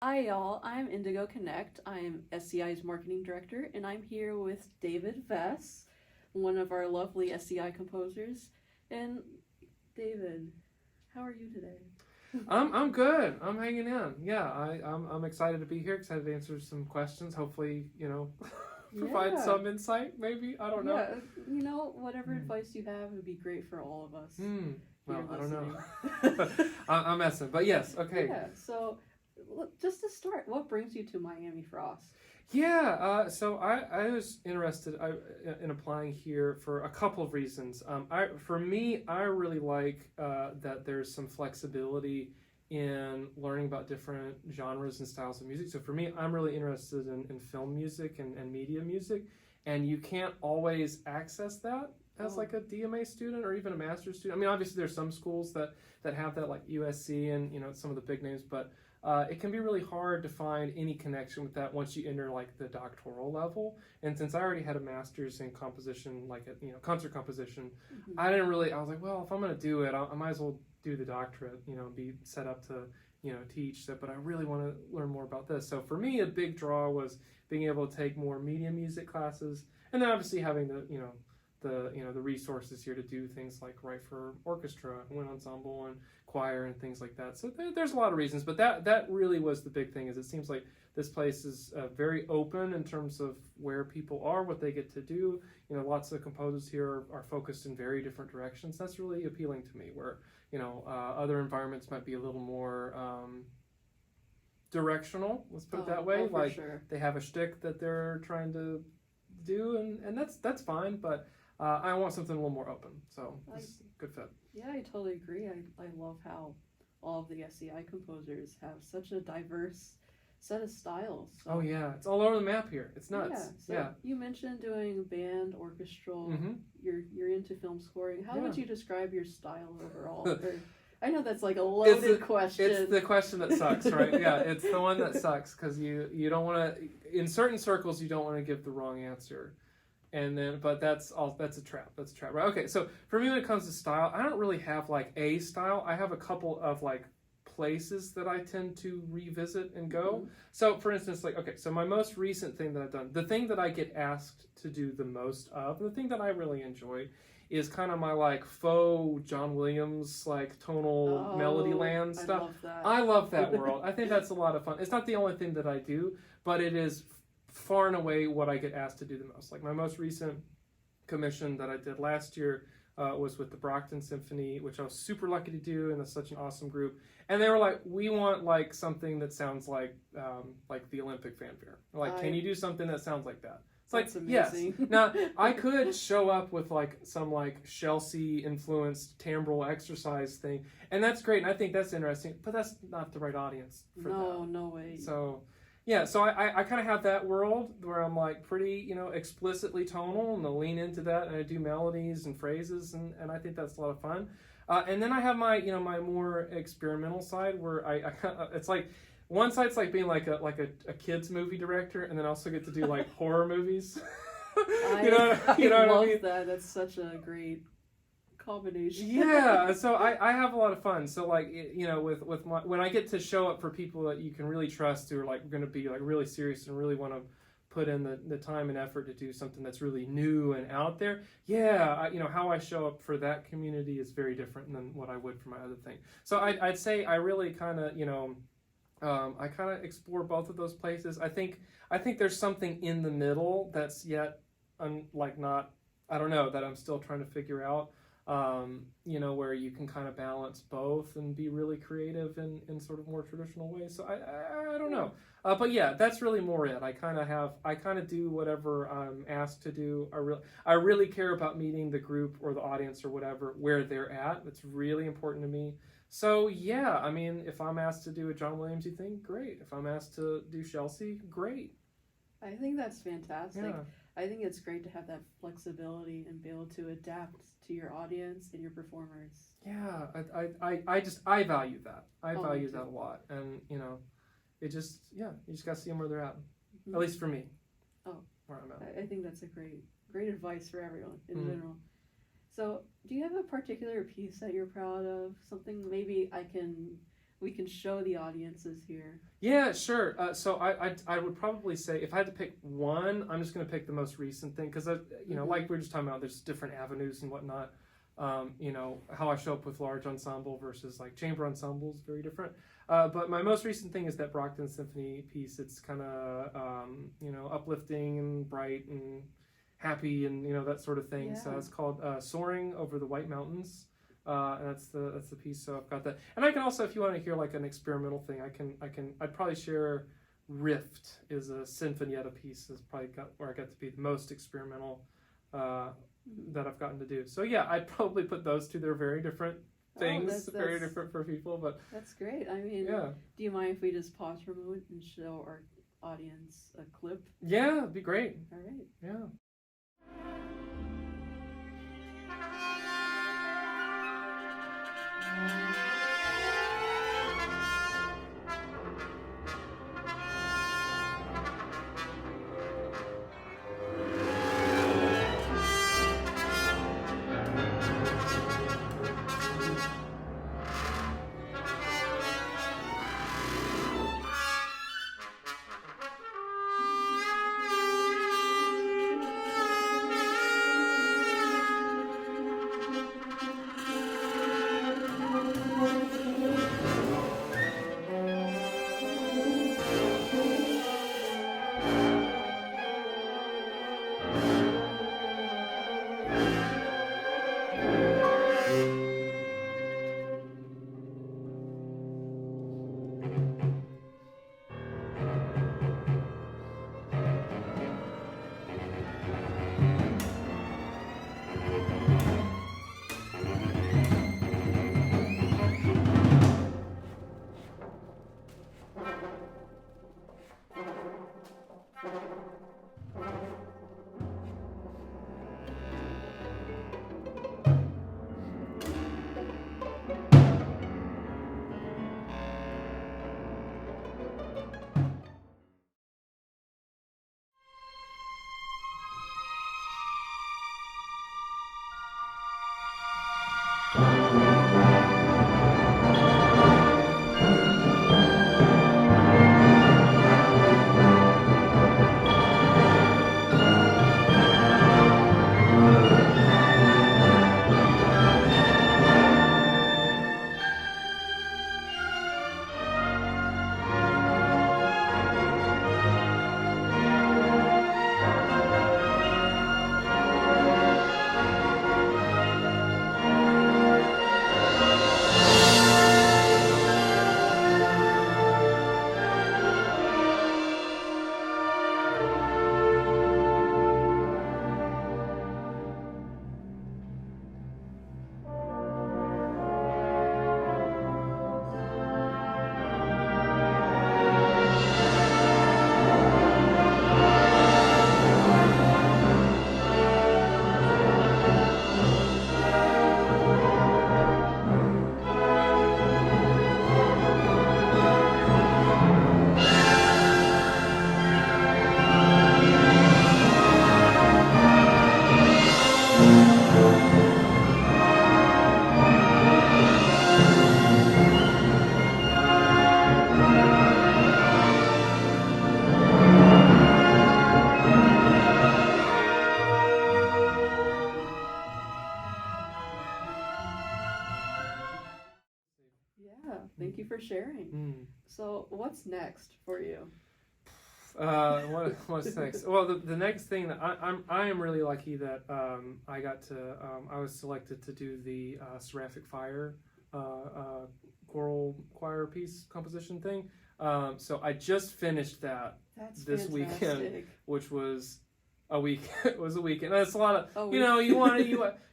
Hi y'all, I'm Indigo Knecht. I'm SCI's marketing director, and I'm here with David Vess, one of our lovely SCI composers. And David, how are you today? I'm good. I'm hanging in. Yeah, I'm excited to be here. Excited to answer some questions. Hopefully, provide Yeah. some insight. Maybe I don't know. Yeah, whatever advice you have would be great for all of us. Well, I don't know. Listening. I'm messing, but yes. Okay. Yeah. So, just to start, what brings you to Miami Frost? Yeah. So I was interested in applying here for a couple of reasons. For me, I really like that there's some flexibility in learning about different genres and styles of music. So for me, I'm really interested in film music and media music, and you can't always access that as like a DMA student or even a master's student. I mean, obviously there's some schools that have that, like USC and some of the big names, but it can be really hard to find any connection with that once you enter like the doctoral level. And since I already had a master's in composition, like concert composition, I was like, well, if I'm going to do it, I might as well do the doctorate, be set up to, teach. So, but I really want to learn more about this. So for me, a big draw was being able to take more media music classes, and then obviously having the resources here to do things like write for orchestra, wind ensemble, and choir and things like that. So there's a lot of reasons, but that really was the big thing. Is it seems like this place is very open in terms of where people are, what they get to do. Lots of composers here are focused in very different directions. That's really appealing to me. Where other environments might be a little more directional. Let's put it that way. Like sure. They have a shtick that they're trying to do, and that's fine. But I want something a little more open, so it's a good fit. Yeah, I totally agree. I love how all of the SCI composers have such a diverse set of styles. So. Oh yeah, it's all over the map here. It's nuts. Yeah. You mentioned doing band, orchestral. You're into film scoring. How would you describe your style overall? I know that's like a loaded question. It's the question that sucks, right? Yeah, it's the one that sucks because you don't want to. In certain circles, you don't want to give the wrong answer. And then, but that's a trap. That's a trap, right? Okay, so for me, when it comes to style, I don't really have like a style. I have a couple of like places that I tend to revisit and go. So for instance, so my most recent thing that I've done, the thing that I get asked to do the most of, the thing that I really enjoy is kind of my like faux John Williams, like tonal melody land stuff. I love that world. I think that's a lot of fun. It's not the only thing that I do, but it is far and away what I get asked to do the most. Like my most recent commission that I did last year was with the Brockton Symphony, which I was super lucky to do, and it's such an awesome group. And they were like, we want like something that sounds like the Olympic fanfare. Like, can you do something that sounds like that? It's like, yes. Now, I could show up with like some like Chelsea influenced timbral exercise thing, and that's great, and I think that's interesting, but that's not the right audience for that. No way. So yeah, so I kind of have that world where I'm like pretty, explicitly tonal, and I lean into that, and I do melodies and phrases, and I think that's a lot of fun. And then I have my, my more experimental side where it's like, one side's like being like a kid's movie director, and then I also get to do like horror movies. I love what I mean? That. That's such a great combination. Yeah, so I have a lot of fun. So like with my, when I get to show up for people that you can really trust, who are like going to be like really serious and really want to put in the time and effort to do something that's really new and out there. Yeah, how I show up for that community is very different than what I would for my other thing. So I'd say I really kind of I kind of explore both of those places. I think there's something in the middle that's yet not, I don't know, that I'm still trying to figure out. Where you can kind of balance both and be really creative in sort of more traditional ways. So I don't know. But yeah, that's really more it. I kind of do whatever I'm asked to do. I really care about meeting the group or the audience or whatever where they're at. It's really important to me. So yeah, I mean, if I'm asked to do a John Williamsy thing, great. If I'm asked to do Chelsea, great. I think that's fantastic. Yeah. I think it's great to have that flexibility and be able to adapt to your audience and your performers. Yeah, I value that. I value that a lot, and you just gotta see them where they're at. At least for me. Where I'm at. I think that's a great advice for everyone in general. So, do you have a particular piece that you're proud of? Something maybe we can show the audiences here. Yeah, sure. So I would probably say if I had to pick one, I'm just going to pick the most recent thing because like we were just talking about, there's different avenues and whatnot. How I show up with large ensemble versus like chamber ensembles, very different. But my most recent thing is that Brockton Symphony piece. It's kind of uplifting and bright and happy and that sort of thing. Yeah. So it's called Soaring Over the White Mountains. And that's the piece. So I've got that, and I can also, if you want to hear like an experimental thing, I'd probably share Rift is a Sinfonietta piece. Is probably where I got to be the most experimental that I've gotten to do. So yeah, I'd probably put those two. They're very different things, very different for people, but that's great. I mean, yeah. Do you mind if we just pause for a moment and show our audience a clip? Yeah, it'd be great. All right. Yeah. Thank you for sharing. So what's next for you? What's next? Well, the next thing that I am really lucky that I got to I was selected to do the Seraphic Fire choral choir piece composition thing. So I just finished that this weekend, which was a week. It was a weekend. That's a lot of you want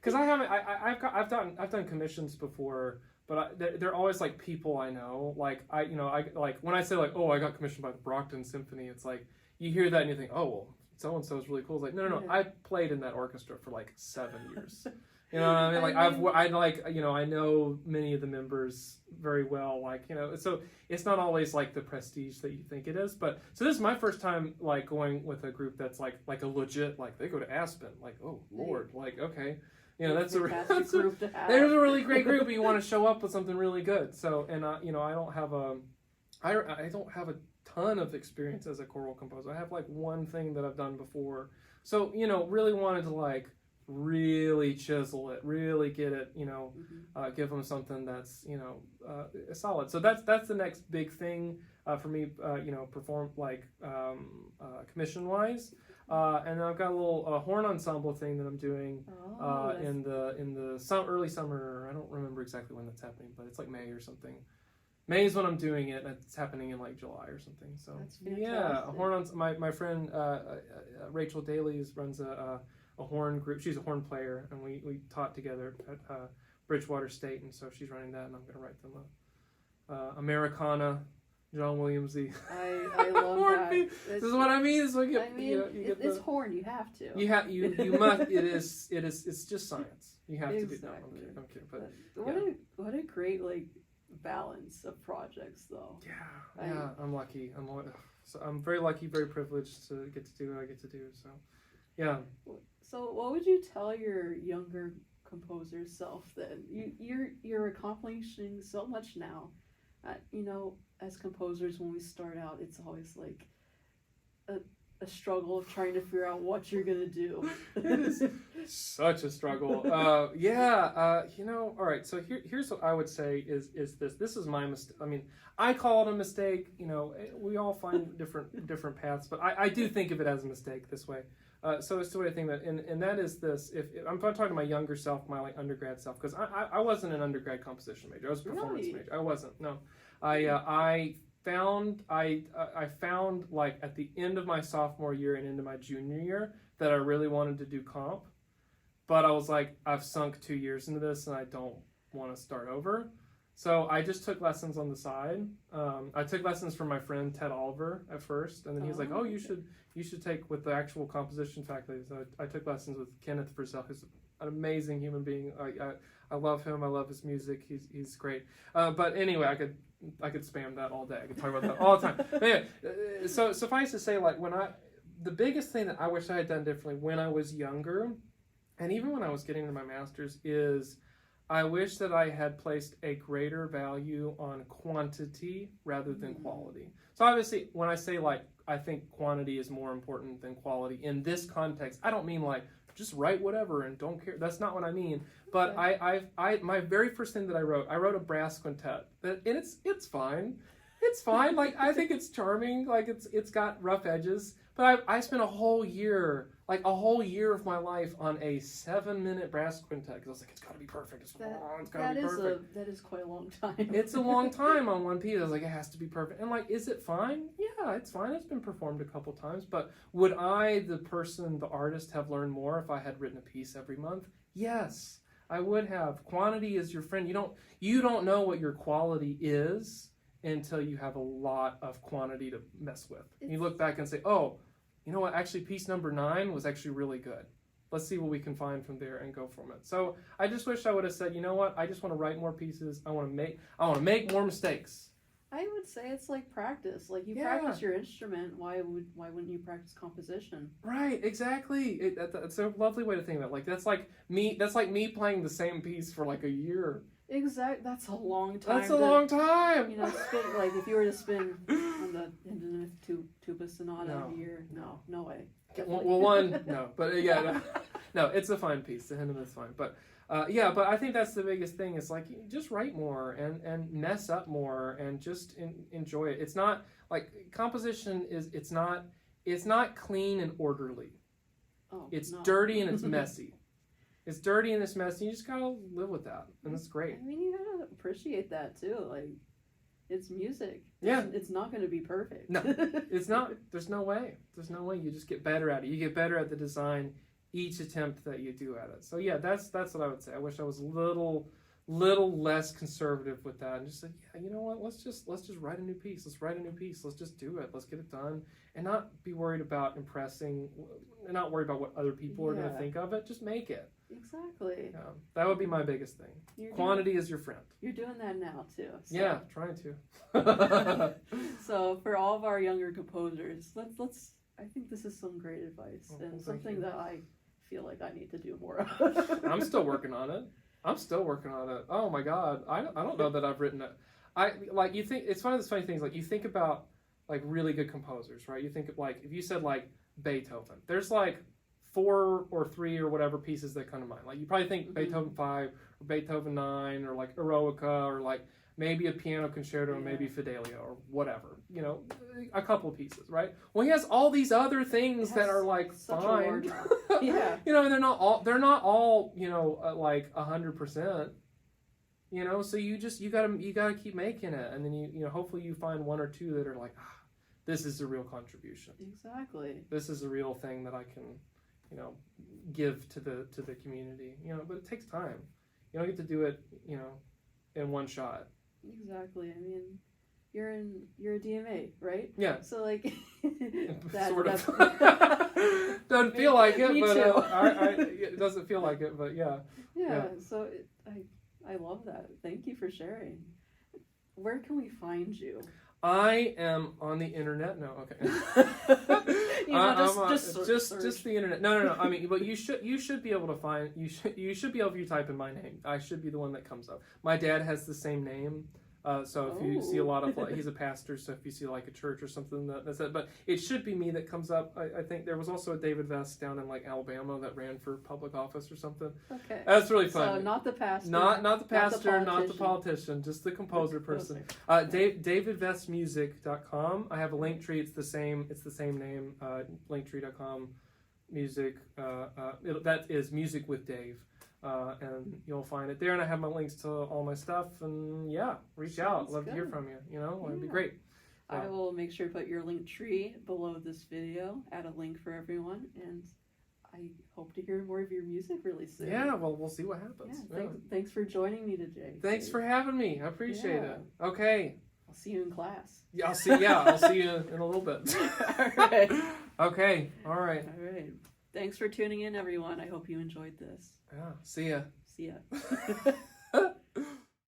because I've done commissions before. But they're always like people I know. Like I when I say like, oh, I got commissioned by the Brockton Symphony, it's like you hear that and you think, oh, well, so and so is really cool. It's like no, I played in that orchestra for like 7 years. You know what I mean? Like I know many of the members very well. Like so it's not always like the prestige that you think it is. But so this is my first time like going with a group that's like a legit, like they go to Aspen. Like, oh Lord, like okay. That's a fantastic group to have. there's a really great group, but you want to show up with something really good. So, and I don't have I don't have a ton of experience as a choral composer. I have like one thing that I've done before. So, really wanted to like really chisel it, really get it, give them something that's, solid. So that's the next big thing for me, perform like commission wise. And I've got a little horn ensemble thing that I'm doing in the early summer. I don't remember exactly when that's happening, but it's like May or something. May is when I'm doing it, and it's happening in like July or something. So yeah, a horn my friend Rachel Dailies runs a horn group. She's a horn player, and we taught together at Bridgewater State, and so she's running that, and I'm going to write them a Americana, John Williamsy. I love that. This is what I mean. It's like it's horn. You have to. You must. It is. It's just science. You have to do that. I'm kidding. But what a great balance of projects, though. Yeah. I'm lucky. I'm very lucky, very privileged to get to do what I get to do. So, yeah. So, what would you tell your younger composer self then? You're accomplishing so much now. As composers, when we start out, it's always like a struggle of trying to figure out what you're gonna do. It is such a struggle. All right. So here's what I would say is this. This is my mistake. I mean, I call it a mistake. We all find different paths, but I do think of it as a mistake this way. So it's the way I think that, and that is this. If I'm talking to my younger self, my undergrad self, because I wasn't an undergrad composition major. I was a performance major. I wasn't. No, I found like at the end of my sophomore year and into my junior year that I really wanted to do comp, but I was like, I've sunk 2 years into this and I don't want to start over. So I just took lessons on the side. I took lessons from my friend Ted Oliver at first, and then he was like, "Oh, you should take with the actual composition faculty." So I took lessons with Kenneth Frizzell, who's an amazing human being. I love him. I love his music. He's great. But anyway, I could spam that all day. I could talk about that all the time. But anyway, so suffice to say, like the biggest thing that I wish I had done differently when I was younger, and even when I was getting to my master's, is I wish that I had placed a greater value on quantity rather than quality. So obviously, when I say I think quantity is more important than quality in this context, I don't mean just write whatever and don't care. That's not what I mean. But I my very first thing that I wrote a brass quintet, and it's fine. It's fine. I think it's charming. It's got rough edges. But I spent a whole year of my life on a 7-minute brass quintet because I was like, it's got to be perfect. It's got to be perfect. That is quite a long time. It's a long time on one piece. I was like, it has to be perfect. And is it fine? Yeah, it's fine. It's been performed a couple times. But would I, the artist, have learned more if I had written a piece every month? Yes, I would have. Quantity is your friend. You don't know what your quality is until you have a lot of quantity to mess with. You look back and say, oh, you know what, actually piece number 9 was actually really good. Let's see what we can find from there and go from it. So I just wish I would have said, you know what, I just want to write more pieces. I want to make more mistakes. I would say it's like practice. Like you practice your instrument, why wouldn't you practice composition? Right, exactly. That's a lovely way to think about it. That's like me playing the same piece for a year. Exactly. That's a long time. That's a long time. If you were to spin on the Hindenburg tuba sonata a year, no way. Well, one, no, but no, it's a fine piece. The Hindenburg is fine, but but I think that's the biggest thing. Is just write more and mess up more and just enjoy it. It's not composition is. It's not clean and orderly. It's dirty and it's messy. It's dirty and it's messy. You just gotta live with that, and that's great. I mean, you gotta appreciate that too. It's music. Yeah, it's not going to be perfect. No, it's not. There's no way. You just get better at it. You get better at the design each attempt that you do at it. So yeah, that's what I would say. I wish I was a little less conservative with that, and just say, yeah, you know what? Let's just write a new piece. Let's write a new piece. Let's just do it. Let's get it done, and not be worried about impressing, and not worry about what other people are going to think of it. Just make it. Exactly. Yeah, that would be my biggest thing. Quantity is your friend. You're doing that now too. So. Yeah, trying to. So for all of our younger composers, let's. I think this is some great advice and something that I feel like I need to do more of. I'm still working on it. Oh my God, I don't know that I've written it. You think it's one of those funny things. Like you think about like really good composers, right? You think of like if you said like Beethoven, there's like 4 or 3 or whatever pieces that come to mind. Like you probably think Beethoven 5 or Beethoven 9 or like Eroica or like maybe a piano concerto or maybe Fidelio or whatever. You know, a couple of pieces, right? Well, he has all these other things that are like fine. Yeah. You know, and they're not all you know like 100%. You know, so you gotta keep making it, and then you know hopefully you find 1 or 2 that are like, this is a real contribution. Exactly. This is a real thing that I can, you know, give to the community. You know, but it takes time. You don't get to do it, you know, in one shot. Exactly. I mean, you're a DMA, right? Yeah. So like, sort of. Doesn't feel like it, Me but too. it doesn't feel like it, but yeah. Yeah. So I love that. Thank you for sharing. Where can we find you? I am on the internet. No, okay. Just the internet. No. I mean, but you should be able to find. You should be able to type in my name. I should be the one that comes up. My dad has the same name. So if you see a lot of like, he's a pastor, so if you see like a church or something that's it, but it should be me that comes up. I think there was also a David Vess down in like Alabama that ran for public office or something. Okay, that's really fun. So not the pastor, not the pastor, not the politician, just the composer person. DavidVessMusic.com. I have a link tree. It's the same name. Linktree.com. Music. That is Music with Dave. And you'll find it there, and I have my links to all my stuff, and reach out. Love to hear from you. You know, it'd be great. I will make sure to put your link tree below this video, add a link for everyone, and I hope to hear more of your music really soon. Yeah, well, we'll see what happens. Thanks for joining me today. Thanks for having me. I appreciate it. Okay. I'll see you in class. Yeah, I'll see you in a little bit. All right. Okay. All right. Thanks for tuning in, everyone. I hope you enjoyed this. Yeah. See ya. See ya.